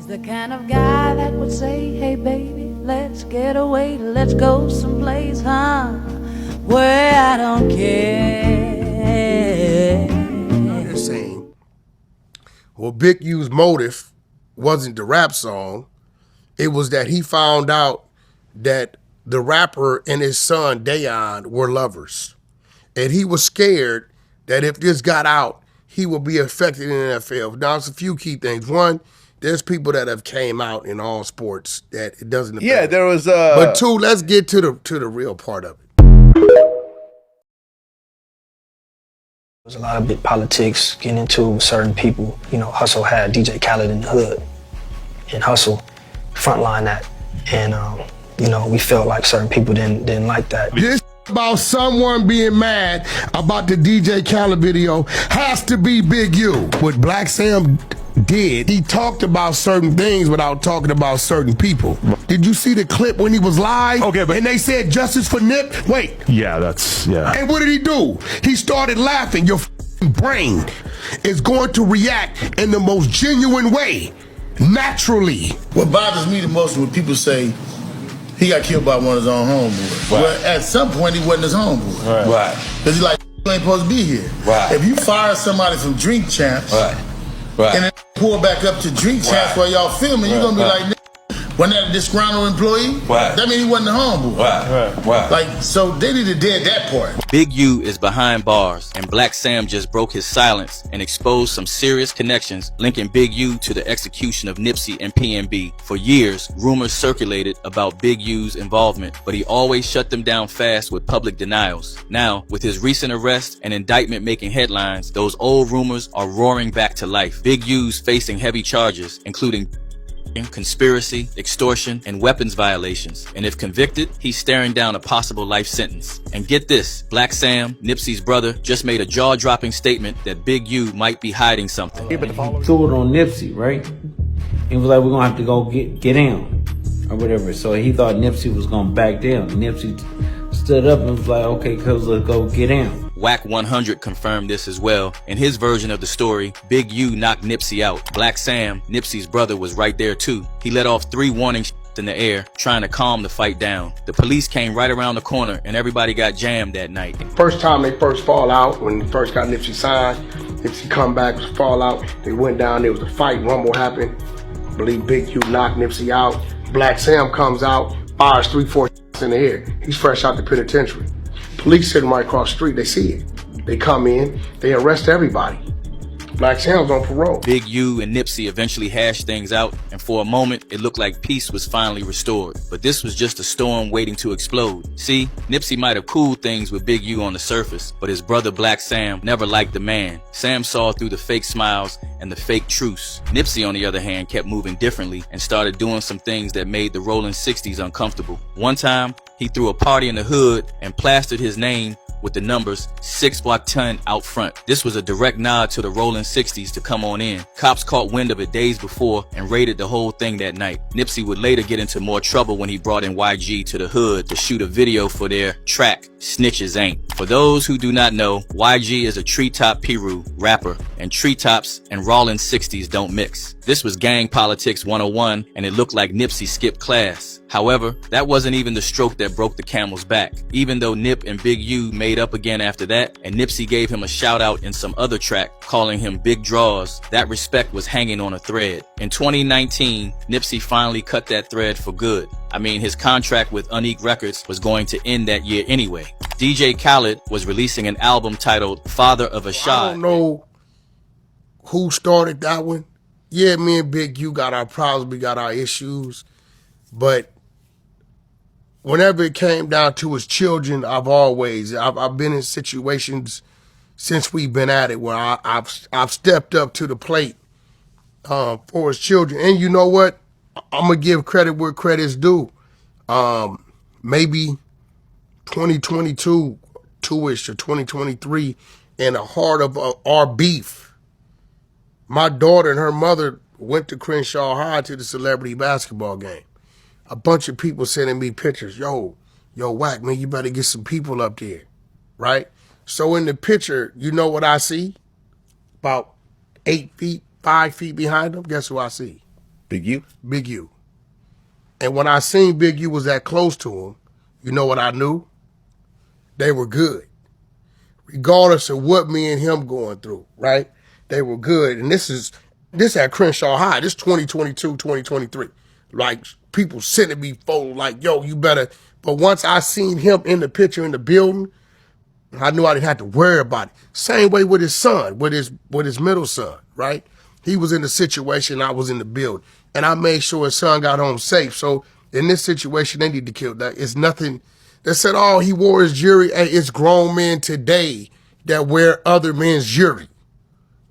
the kind of guy that would say, hey baby, let's get away, let's go someplace, huh, where I don't care. They're saying, well, Big U's motive wasn't the rap song. It was that he found out that the rapper and his son, Dayon, were lovers. And he was scared that if this got out, he would be affected in the NFL. Now, it's a few key things. One, there's people that have came out in all sports that it doesn't affect. Yeah, there was But two, let's get to the real part of it. There's a lot of big politics getting into certain people. You know, Hustle had DJ Khaled in the hood, and Hustle frontline that. And, you know, we felt like certain people didn't like that. This about someone being mad about the DJ Khaled video has to be Big U. What Black Sam did, he talked about certain things without talking about certain people. Did you see the clip when he was live? Okay, but... And they said justice for Nip? Wait. Yeah, that's, yeah. And what did he do? He started laughing. Your brain is going to react in the most genuine way, naturally. What bothers me the most is when people say he got killed by one of his own homeboys. Right. Well, at some point he wasn't his homeboy. Right. Because he's like, you ain't supposed to be here. Right. If you fire somebody from Drink Champs, Right. and then pull back up to Drink Champs while y'all filming, you're going to be like, wasn't that a disgruntled employee? Right. That means he wasn't the homeboy. Right. Like, so they need to dead that part. Big U is behind bars, and Black Sam just broke his silence and exposed some serious connections linking Big U to the execution of Nipsey and PNB. For years, rumors circulated about Big U's involvement, but he always shut them down fast with public denials. Now, with his recent arrest and indictment making headlines, those old rumors are roaring back to life. Big U's facing heavy charges, including conspiracy, extortion, and weapons violations. And if convicted, he's staring down a possible life sentence. And get this, Black Sam, Nipsey's brother, just made a jaw-dropping statement that Big U might be hiding something. Threw it on Nipsey, right? He was like, we're gonna have to go get him, or whatever. So he thought Nipsey was gonna back down. Nipsey stood up and was like, okay, cuz let's go get him. Wack 100 confirmed this as well. In his version of the story, Big U knocked Nipsey out. Black Sam, Nipsey's brother, was right there too. He let off 3 warning in the air, trying to calm the fight down. The police came right around the corner and everybody got jammed that night. First time they first fall out, when they first got Nipsey signed, Nipsey come back, was fall out. They went down, there was a fight, rumble happened. I believe Big U knocked Nipsey out. Black Sam comes out, fires 3-4 in the air. He's fresh out the penitentiary. Police sitting right across the street, they see it. They come in, they arrest everybody. Black Sam's on parole. Big U and Nipsey eventually hashed things out, and for a moment, it looked like peace was finally restored. But this was just a storm waiting to explode. See, Nipsey might have cooled things with Big U on the surface, but his brother Black Sam never liked the man. Sam saw through the fake smiles and the fake truce. Nipsey, on the other hand, kept moving differently and started doing some things that made the rolling 60s uncomfortable. One time, he threw a party in the hood and plastered his name with the numbers 6 Wack 10 out front. This was a direct nod to the rolling 60s to come on in. Cops caught wind of it days before and raided the whole thing that night. Nipsey would later get into more trouble when he brought in YG to the hood to shoot a video for their track, Snitches Ain't. For those who do not know, YG is a Treetop Piru rapper, and treetops and rolling 60s don't mix. This was gang politics 101, and it looked like Nipsey skipped class. However, that wasn't even the stroke that broke the camel's back. Even though Nip and Big U made up again after that, and Nipsey gave him a shout out in some other track, calling him Big Draws, that respect was hanging on a thread. In 2019, Nipsey finally cut that thread for good. I mean, his contract with Unique Records was going to end that year anyway. DJ Khaled was releasing an album titled Father of a Shot. I don't know who started that one. Yeah, me and Big U got our problems, we got our issues, but whenever it came down to his children, I've been in situations since we've been at it where I've stepped up to the plate for his children. And you know what? I'm gonna give credit where credit's due. Maybe 2022-ish or 2023, in the heart of our beef, my daughter and her mother went to Crenshaw High to the celebrity basketball game. A bunch of people sending me pictures. Yo, Wack, man, you better get some people up there, right? So in the picture, you know what I see? About 8 feet, 5 feet behind them, guess who I see? Big U? Big U. And when I seen Big U was that close to him, you know what I knew? They were good. Regardless of what me and him going through, right? They were good. And this at Crenshaw High. This 2022, 2023. Like, people sending me photos like, yo, you better. But once I seen him in the picture in the building, I knew I didn't have to worry about it. Same way with his son, with his middle son, right? He was in the situation, I was in the building. And I made sure his son got home safe. So in this situation, they need to kill that. It's nothing. They said, oh, he wore his jewelry. Hey, it's grown men today that wear other men's jewelry.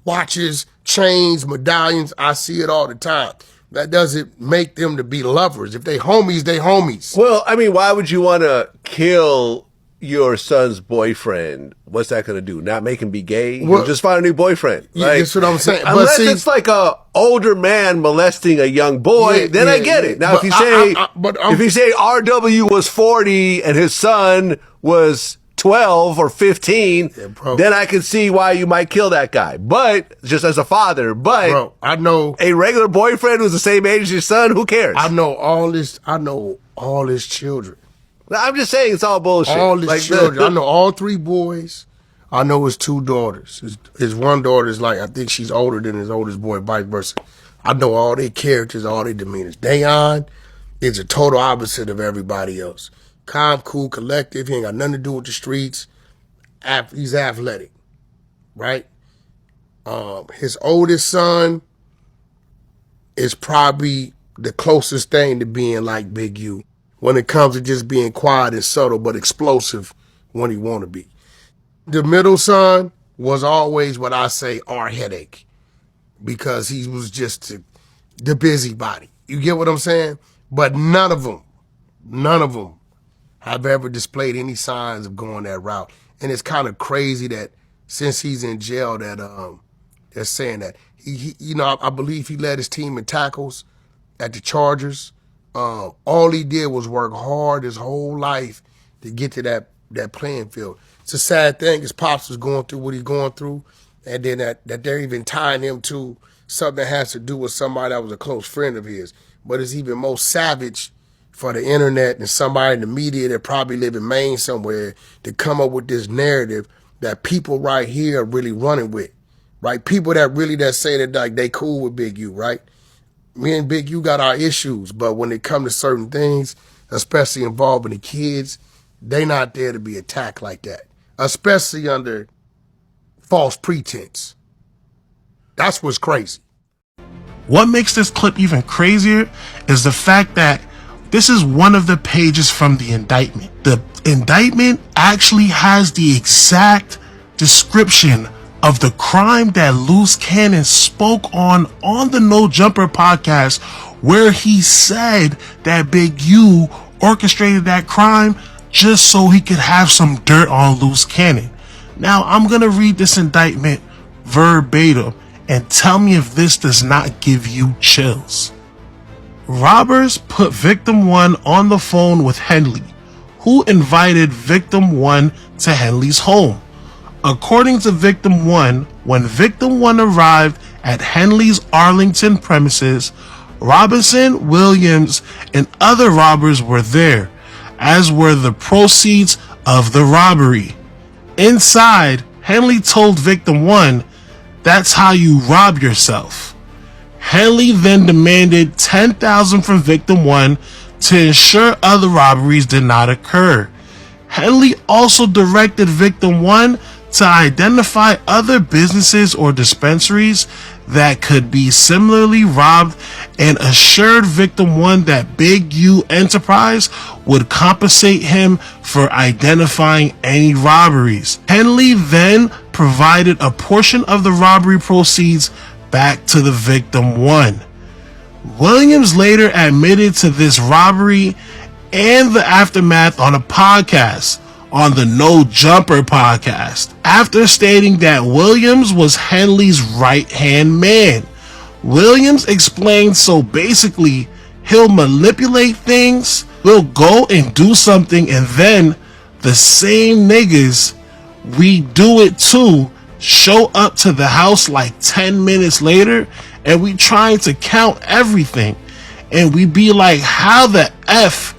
Watches, chains, medallions. I see it all the time. That doesn't make them to be lovers. If they homies, they homies. Well, I mean, why would you want to kill your son's boyfriend? What's that going to do? Not make him be gay? Well, you just find a new boyfriend. Yeah, like, that's what I'm saying. Unless but see, it's like a older man molesting a young boy, then I get it. Now, if you say if you say RW was 40 and his son was 12 or 15, then I can see why you might kill that guy. But just as a father, bro, I know a regular boyfriend who's the same age as your son, who cares? I know all his children. I'm just saying it's all bullshit. All his children. I know all 3 boys. I know his 2 daughters. His one daughter is like, I think she's older than his oldest boy, vice versa. I know all their characters, all their demeanors. Dayon is a total opposite of everybody else. Calm, cool, collective. He ain't got nothing to do with the streets. He's athletic, right? His oldest son is probably the closest thing to being like Big U when it comes to just being quiet and subtle but explosive when he want to be. The middle son was always what I say our headache because he was just the busybody. You get what I'm saying? But none of them have ever displayed any signs of going that route. And it's kind of crazy that since he's in jail that they're saying that. He I believe he led his team in tackles at the Chargers. All he did was work hard his whole life to get to that playing field. It's a sad thing his pops was going through what he's going through, and then that they're even tying him to something that has to do with somebody that was a close friend of his. But it's even more savage for the internet and somebody in the media that probably live in Maine somewhere to come up with this narrative that people right here are really running with, right? People that say that like they cool with Big U, right? Me and Big U got our issues, but when it comes to certain things, especially involving the kids, they not there to be attacked like that, especially under false pretense. That's what's crazy. What makes this clip even crazier is the fact that this is one of the pages from the indictment. The indictment actually has the exact description of the crime that Loose Cannon spoke on the No Jumper podcast, where he said that Big U orchestrated that crime just so he could have some dirt on Loose Cannon. Now, I'm going to read this indictment verbatim and tell me if this does not give you chills. Robbers put victim 1 on the phone with Henley, who invited victim 1 to Henley's home. According to victim 1, when victim 1 arrived at Henley's Arlington premises, Robinson, Williams, and other robbers were there, as were the proceeds of the robbery. Inside, Henley told victim 1, "That's how you rob yourself." Henley then demanded $10,000 from victim 1 to ensure other robberies did not occur. Henley also directed victim 1 to identify other businesses or dispensaries that could be similarly robbed and assured victim 1 that Big U Enterprise would compensate him for identifying any robberies. Henley then provided a portion of the robbery proceeds back to the victim 1. Williams later admitted to this robbery and the aftermath on a podcast, on the No Jumper podcast, after stating that Williams was Henley's right-hand man. Williams explained, so basically, he'll manipulate things, we'll go and do something, and then the same niggas we do it to show up to the house like 10 minutes later, and we trying to count everything. And we be like, how the F?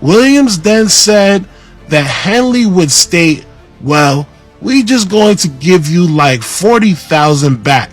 Williams then said that Henley would state, well, we just going to give you like 40,000 back.